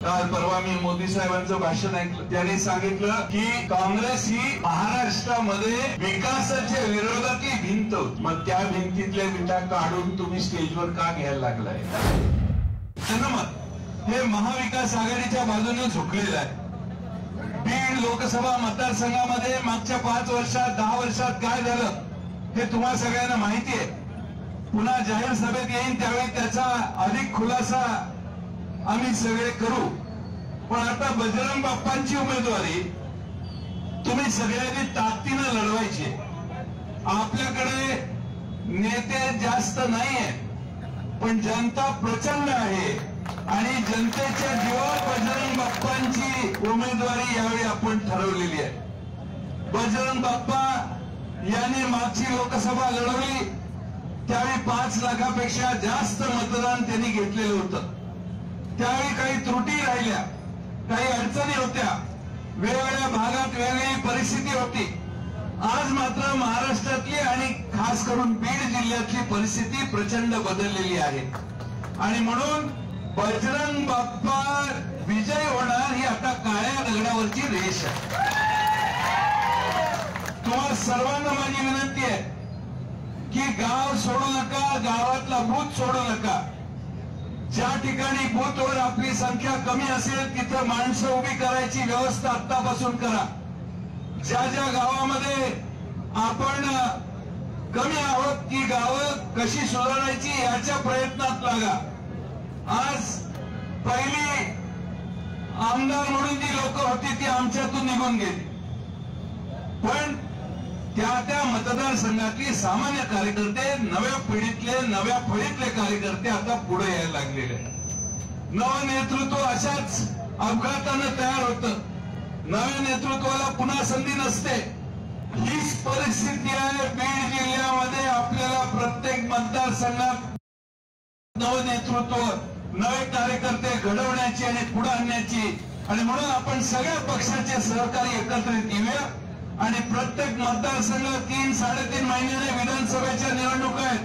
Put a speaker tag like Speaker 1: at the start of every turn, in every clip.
Speaker 1: काल परवा मी मोदी साहेबांचं भाषण ऐकलं. त्यांनी सांगितलं की काँग्रेस ही महाराष्ट्रामध्ये विकासाच्या विरोधातली भिंत. मग त्या भिंतीतल्या विटा काढून तुम्ही स्टेजवर का घ्यायला लागलाय? जनमत हे महाविकास आघाडीच्या बाजूने झुकलेलं आहे. बीड लोकसभा मतदारसंघामध्ये मागच्या 5 वर्षात 10 वर्षात काय झालं हे तुम्हाला सगळ्यांना माहिती आहे. पुन्हा जाहीर सभेत येईन त्यावेळी त्याचा अधिक खुलासा आम्ही सगळे करू. पण आता बजरंग बाप्पांची उमेदवारी तुम्ही सगळ्यांनी ताकदीनं लढवायची. आपल्याकडे नेते जास्त नाहीये पण जनता प्रचंड आहे आणि जनतेच्या जीवावर बजरंग बाप्पांची उमेदवारी यावेळी आपण ठरवलेली आहे. बजरंग बाप्पा यांनी मागची लोकसभा लढवली त्यावेळी 5 लाखापेक्षा जास्त मतदान त्यांनी घेतलेलं होतं. त्यावेळी काही त्रुटी राहिल्या, काही अडचणी होत्या, वेगवेगळ्या भागात वेगळी परिस्थिती होती. आज मात्र महाराष्ट्रातली आणि खास करून बीड जिल्ह्यातली परिस्थिती प्रचंड बदललेली आहे आणि म्हणून बजरंग बाप्पा विजय होणार ही आता काळ्या दगडावरची रेष आहे. तुम्हाला सर्वांना माझी विनंती आहे की गाव सोडू नका, गावातला बूथ सोडू नका. ज्या ठिकाणी बूथवर आपली संख्या कमी असेल तिथं माणसं उभी करायची व्यवस्था आतापासून करा. ज्या ज्या गावामध्ये आपण कमी आहोत ती गावं कशी सुधारायची याच्या प्रयत्नात लागा. आज पहिली आमदार म्हणून जी लोक होती ती आमच्यातून निघून गेली पण त्या मतदारसंघातली सामान्य कार्यकर्ते, नव्या पिढीतले नव्या फळीतले कार्यकर्ते आता पुढे यायला लागलेले. नवं नेतृत्व अशाच अपघातानं तयार होतं. नव्या नेतृत्वाला पुन्हा संधी नसते. हीच परिस्थिती आहे बीड जिल्ह्यामध्ये. आपल्याला प्रत्येक मतदारसंघात नवं नेतृत्व, नवे कार्यकर्ते घडवण्याची आणि पुढे आणण्याची आणि म्हणून आपण सगळ्या पक्षाचे सहकारी एकत्रित येऊया आणि प्रत्येक मतदारसंघात 3-3.5 महिन्याने विधानसभेच्या निवडणुका आहेत.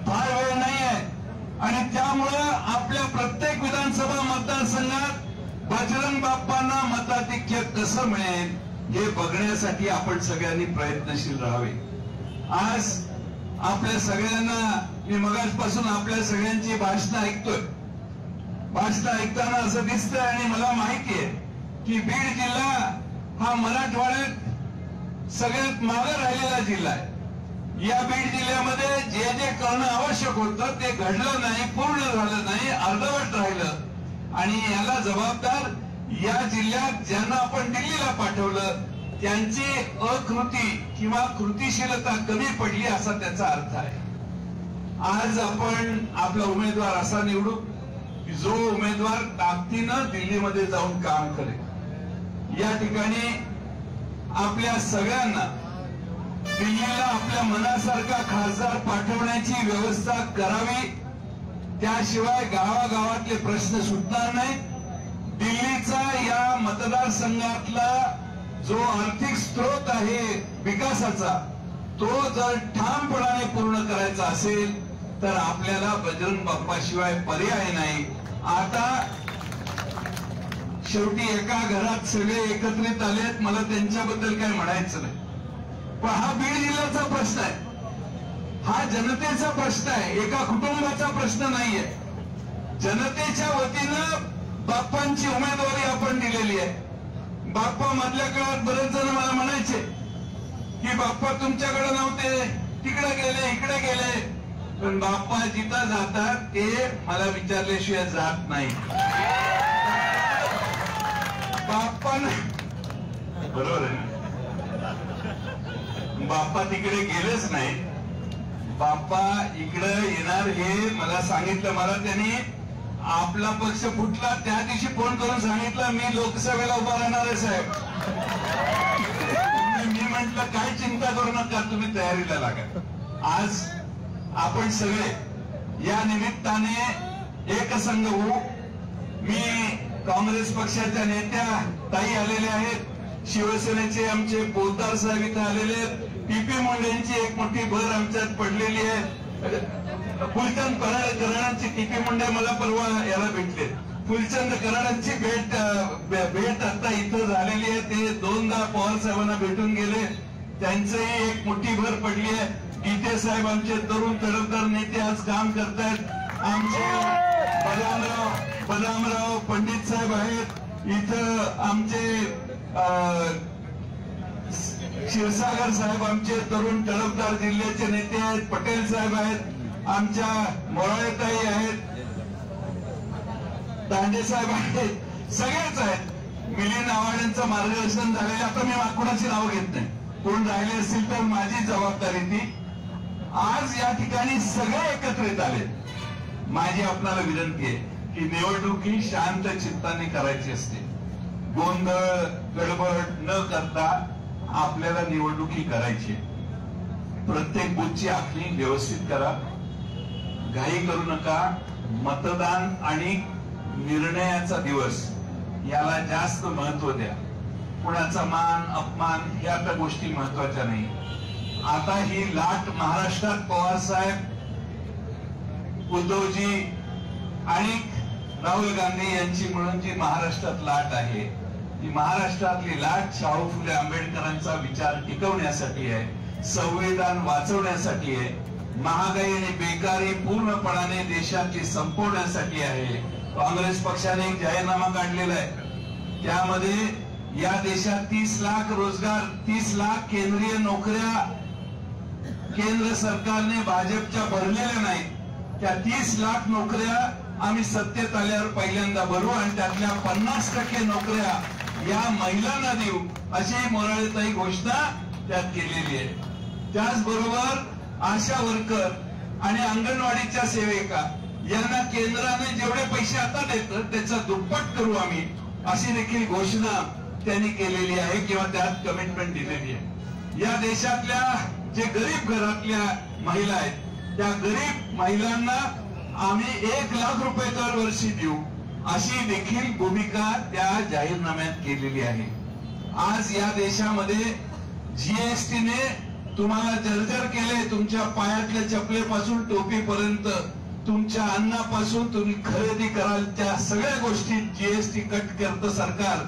Speaker 1: फार वेळ नाही आहे आणि त्यामुळं आपल्या प्रत्येक विधानसभा मतदारसंघात बजरंग बाप्पांना मताधिक्य कसं मिळेल हे बघण्यासाठी आपण सगळ्यांनी प्रयत्नशील राहावे. आज आपल्या सगळ्यांना मी मगाचपासून आपल्या सगळ्यांची भाषणं ऐकतोय. भाषणं ऐकताना असं दिसतंय आणि मला माहिती आहे की बीड जिल्हा हा मराठवाड्यात सगळ्यात मागे राहिलेला जिल्हा आहे. या बीड जिल्ह्यामध्ये जे जे करणं आवश्यक होतं ते घडलं नाही, पूर्ण झालं नाही, अर्धवट राहिलं आणि याला जबाबदार या जिल्ह्यात ज्यांना आपण दिल्लीला पाठवलं त्यांची अकृती किंवा कृतीशीलता कमी पडली असा त्याचा अर्थ आहे. आज आपण आपला उमेदवार असा निवडू जो उमेदवार ताकदीनं दिल्लीमध्ये जाऊन काम करेल. या ठिकाणी आपल्या सगळ्यांना दिल्लीला आपल्या मनासारखा खासदार पाठवण्याची व्यवस्था करावी. त्याशिवाय गावागावातले प्रश्न सुटणार नाही. दिल्लीचा या मतदारसंघातला जो आर्थिक स्रोत आहे विकासाचा तो जर ठामपणाने पूर्ण करायचा असेल तर आपल्याला बजरंग बाप्पाशिवाय पर्याय नाही. आता शेवटी एका घरात सगळे एकत्रित आलेत. मला त्यांच्याबद्दल काय म्हणायचं नाही पण हा बीड जिल्ह्याचा प्रश्न आहे, हा जनतेचा प्रश्न आहे, एका कुटुंबाचा प्रश्न नाहीये. जनतेच्या वतीनं बाप्पांची उमेदवारी आपण दिलेली आहे. बाप्पा मधल्या काळात बरेच जण मला म्हणायचे की बाप्पा तुमच्याकडे नव्हते, तिकडे गेले, इकडे गेले. पण बाप्पा जिथं जातात ते मला विचारल्याशिवाय जात नाही. बाप्पा बरोबर आहे. बाप्पा तिकडे गेलेच नाही. बाप्पा इकडे येणार हे मला सांगितलं. मला त्यांनी आपला पक्ष फुटला त्या दिवशी फोन करून सांगितलं मी लोकसभेला उभा राहणार आहे साहेब. मी म्हंटल काय चिंता करू नका, तुम्ही तयारीला लागा. आज आपण सगळे या निमित्ताने एकसंघ होऊ. मी काँग्रेस पक्षाच्या नेत्या ताई आलेल्या आहेत, शिवसेनेचे आमचे पोद्दार साहेब इथे आलेले आहेत, पीपी मुंडेंची एक मोठी भर आमच्यात पडलेली आहे. फुलचंद घराण्यांची टीपी मुंडे मला परवा याला भेटले. फुलचंद कराडांची भेट आता इथं झालेली आहे. ते दोनदा पवार साहेबांना भेटून गेले. त्यांचंही एक मोठी भर पडली आहे. गीते साहेब आमचे तरुण तडफदार नेते आज काम करतायत. आमचे बदामराव पंडित साहेब आहेत. इथं आमचे क्षीरसागर साहेब आमचे तरुण तडफदार जिल्ह्याचे नेते आहेत. पटेल साहेब आहेत. आमच्या मोराळेताई आहेत. दांडे साहेब आहेत. सगळेच आहेत. मिलिंद आव्हाडांचं मार्गदर्शन झालेलं. आता मी कोणाची नावं घेत नाही. कोण राहिले असतील तर माझी जबाबदारी ती. आज या ठिकाणी सगळे एकत्रित आले. माझी आपल्याला विनंती आहे की निवडणूक ही शांत चित्ताने करायची असते. गोंधळ गडबड न करता आपल्याला निवडणुकी करायची. प्रत्येक बूथची आखणी व्यवस्थित करा. घाई करू नका. मतदान आणि निर्णयाचा दिवस याला जास्त महत्व द्या. कुणाचा मान अपमान ह्या त्या गोष्टी महत्वाच्या नाही. आता ही लाट महाराष्ट्रात पवार साहेब, उद्धवजी आणि राहुल गांधी यांची मिळून जी महाराष्ट्रात लाट आहे, ती महाराष्ट्रातली लाट शाहू फुले आंबेडकरांचा विचार टिकवण्यासाठी आहे. संविधान वाचवण्यासाठी आहे. महागाई आणि बेकारी पूर्णपणाने देशाची संपवण्यासाठी आहे. काँग्रेस पक्षाने एक जाहीरनामा काढलेला आहे. त्यामध्ये या देशात 30 लाख रोजगार, 30 लाख केंद्रीय नोकऱ्या केंद्र सरकारने भाजपच्या भरलेल्या नाहीत. त्या 30 लाख नोकऱ्या आम्ही सत्तेत आल्यावर पहिल्यांदा भरू आणि त्यातल्या 50% नोकऱ्या या महिलांना देऊ अशी मोराळेताई घोषणा त्यात केलेली आहे. त्याचबरोबर आशा वर्कर आणि अंगणवाडीच्या सेविका यांना केंद्राने जेवढे पैसे आता देतं त्याचा दुप्पट करू आम्ही अशी देखील घोषणा त्यांनी केलेली आहे किंवा त्यात कमिटमेंट दिलेली आहे. या देशातल्या जे गरीब घरातल्या महिला आहेत त्या गरीब महिलांना आम्ही 1 लाख रुपये दरवर्षी देऊ अशी देखील भूमिका त्या जाहीरनाम्यात केलेली आहे. आज या देशामध्ये जीएसटीने तुम्हाला जर्जर केले. तुमच्या पायातल्या चपलेपासून टोपीपर्यंत, तुमच्या अन्नापासून तुम्ही खरेदी कराल त्या सगळ्या गोष्टी जीएसटी कट करतं सरकार.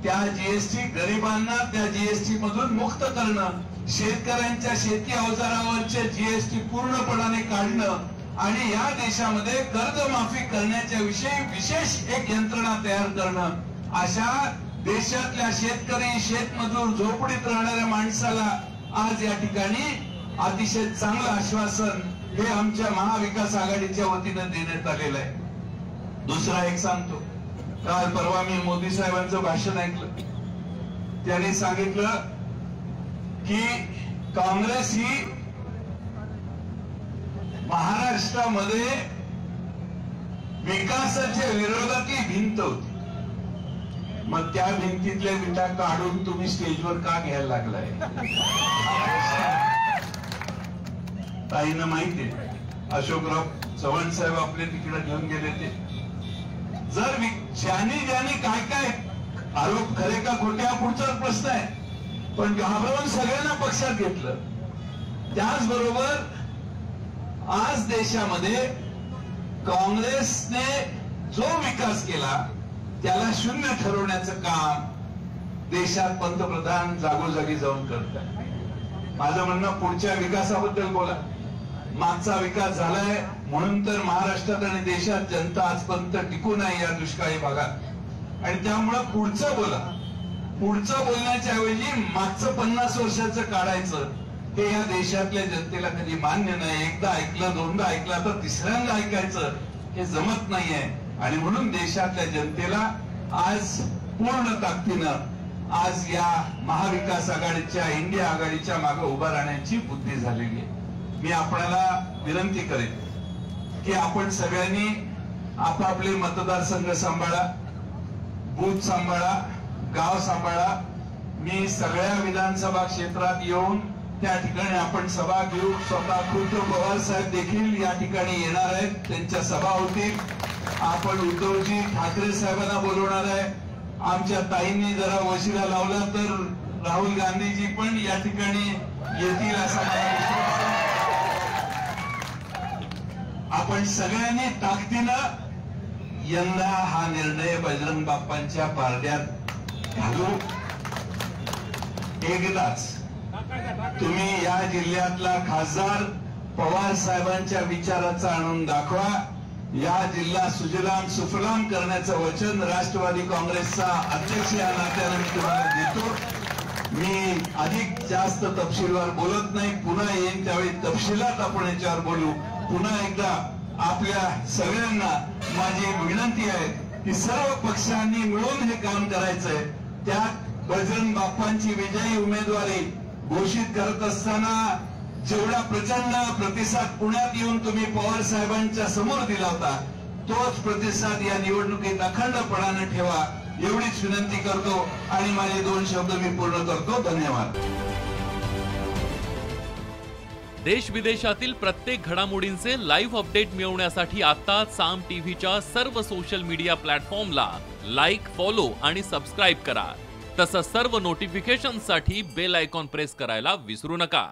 Speaker 1: त्या जीएसटी गरिबांना त्या जीएसटी मधून मुक्त करणं, शेतकऱ्यांच्या शेती अवजारावरचे जीएसटी पूर्णपणाने काढणं आणि या देशामध्ये कर्जमाफी करण्याच्या विषयी विशेष एक यंत्रणा तयार करणं, अशा देशातल्या शेतकरी, शेतमजूर, झोपडीत राहणाऱ्या माणसाला आज या ठिकाणी अतिशय चांगलं आश्वासन हे आमच्या महाविकास आघाडीच्या वतीनं देण्यात आलेलं आहे. दुसरा एक सांगतो. काल परवा मी मोदी साहेबांचं भाषण ऐकलं. त्यांनी सांगितलं की काँग्रेस ही महाराष्ट्रामध्ये विकासाच्या विरोधातली भिंत होती. मग त्या भिंतीतल्या विटा काढून तुम्ही स्टेजवर का घ्यायला लागलाय? ताईंना माहिती आहे अशोकराव चव्हाण साहेब आपले तिकडे घेऊन गेले ते. जर ज्यांनी काय काय आरोप खरे का खोटे हा पुढचा प्रश्न आहे, पण घाबरवून सगळ्यांना पक्षात घेतलं. त्याचबरोबर आज देशामध्ये काँग्रेसने जो विकास केला त्याला शून्य ठरवण्याचं काम देशात पंतप्रधान जागोजागी जाऊन करतात. माझं म्हणणं पुढच्या विकासाबद्दल बोला. मागचा विकास झालाय म्हणून तर महाराष्ट्रात आणि देशात जनता आजपर्यंत टिकून आहे या दुष्काळी भागात, आणि त्यामुळे पुढचं बोला. पुढचं बोलण्याच्या ऐवजी मागचं 50 वर्षाचं काढायचं हे या देशातल्या जनतेला कधी मान्य नाही. एकदा ऐकलं, दोनदा ऐकलं, तर तिसऱ्यांदा ऐकायचं हे जमत नाहीये. आणि म्हणून देशातल्या जनतेला आज पूर्ण ताकदीनं आज या महाविकास आघाडीच्या, इंडिया आघाडीच्या मागे उभा राहण्याची बुद्धी झालेली आहे. मी आपल्याला विनंती करेन की आपण सगळ्यांनी आपापले मतदारसंघ सांभाळा, बूथ सांभाळा, गाव सांभाळा. मी सगळ्या विधानसभा क्षेत्रात येऊन त्या ठिकाणी आपण सभा घेऊ. स्वतः खुद्द पवार साहेब देखील या ठिकाणी येणार आहेत. त्यांच्या सभा होतील. आपण उद्धवजी ठाकरे साहेबांना बोलवणार आहे. आमच्या ताईंनी जरा वशिला लावला तर राहुल गांधीजी पण या ठिकाणी येतील असा मला विश्वास आहे. आपण सगळ्यांनी ताकदीनं यंदा हा निर्णय बजरंग बाप्पांच्या पारड्यात घालू. एकदाच तुम्ही या जिल्ह्यातला खासदार पवार साहेबांच्या विचाराचा आणून दाखवा. या जिल्हा सुजलाम सुफलाम करण्याचं वचन राष्ट्रवादी काँग्रेसचा अध्यक्ष या नात्याने मी तुम्हाला देतो. मी अधिक जास्त तपशीलवार बोलत नाही. पुन्हा येईन त्यावेळी तपशिलात आपण याच्यावर बोलू. पुन्हा एकदा आपल्या सगळ्यांना माझी विनंती आहे की सर्व पक्षांनी मिळून हे काम करायचंय. त्यात बजरंग बाप्पांची विजयी उमेदवारी घोषित करत असताना जेवढा प्रचंड प्रतिसाद पुण्यात येऊन तुम्ही पवार साहेबांच्या समोर दिला होता, तोच प्रतिसाद या निवडणुकीत अखंडपणाने ठेवा एवढीच विनंती करतो आणि माझे 2 शब्द मी पूर्ण करतो. धन्यवाद.
Speaker 2: देश विदेशातील प्रत्येक घडामोडींचे लाईव्ह अपडेट मिळवण्यासाठी आता साम टीव्हीच्या सर्व सोशल मीडिया प्लॅटफॉर्मला लाईक, फॉलो आणि सबस्क्राईब करा. तसंच सर्व नोटिफिकेशनसाठी बेल आयकॉन प्रेस करायला विसरू नका.